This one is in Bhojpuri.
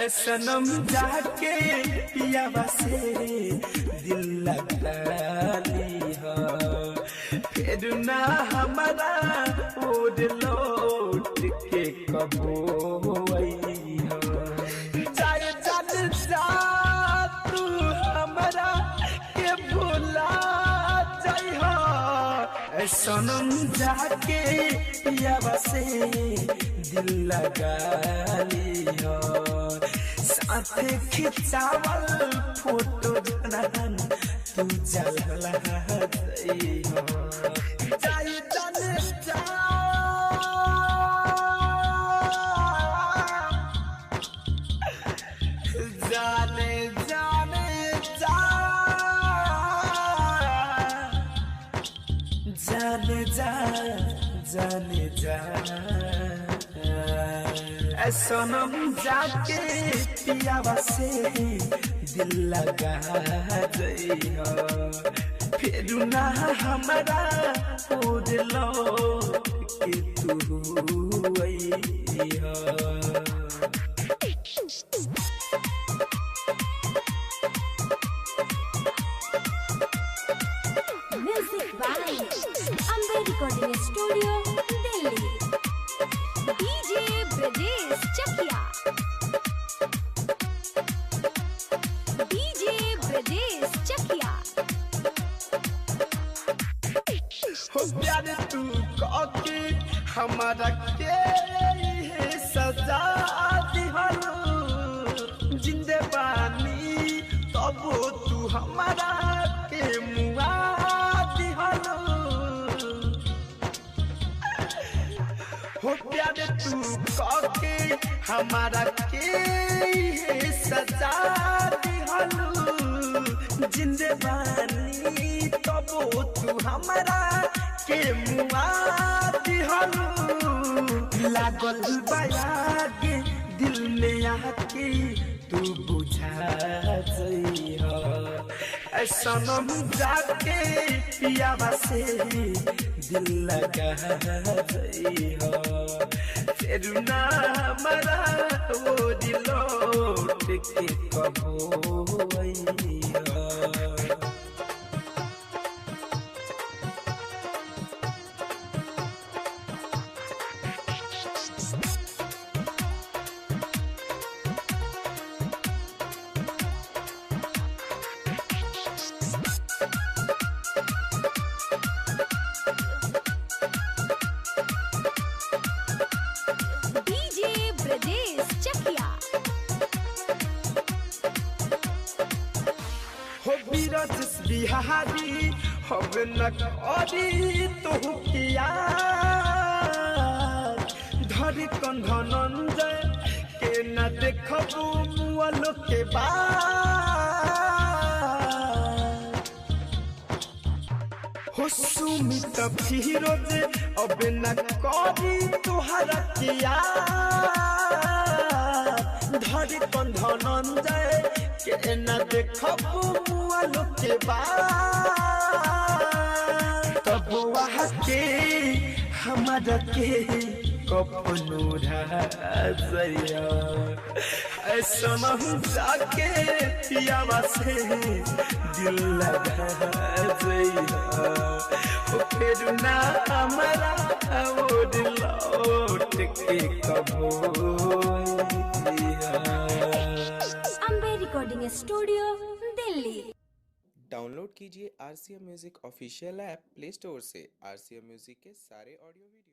सनम जाके पियावा से दिल लगा ली हो, फिर ना हमारा ओर लौट के कबो आई हो। जाए चल जा तू हमारा के भुला जाई हो, सनम जाके पियावा से दिल लगा लियो। साथे खिंचावल फोटो जनान तू जलला जाई हो। जाए चल जा जाने जाने जा जाने जा जाने जा सनम जाके पियावा से दिल लगा जइहो, फिर ना हमारा ओर लौट के तू अइहो। Music by Amber Recording Studio, Delhi. DJ Brajesh Chakia. DJ Brajesh Chakia. हो प्यार तू काके हमारा के सजा दिहलो, जिंदे बानी तब तू हमारा के मुआ दिहलो। हो प्यार तू काके हमारा के सजा दिहलो, जिंदे बानी तब तू हमारा के मुआ दिहलो। लागल बायागे दिल में आके तू बुझा जइहो, सनम जाके पियावा से दिल लगा जइहो, फिर ना हमारा वो दिल लौट के कबो अइहो। DJ Brajesh Chakia. हो बीरज बिहारी अब न करी तो किया, धरी कंधनंजय के न देखबू मुअलो के बाद। हो सुमित फिरोज अब न करी तुहरा किया, धरी कंधनंजय के न देखबू मुअलो के बाद। तब वहाँ के हमारा के कपनो राजया, सनम जाके पियावा से दिल लगा जइहो, फिर ना हमारा ओर लौट के कबो अइहो। Amber Recording Studio, Delhi. Download कीजिए RCM music official app play store से। RCM म्यूजिक के सारे ऑडियो वीडियो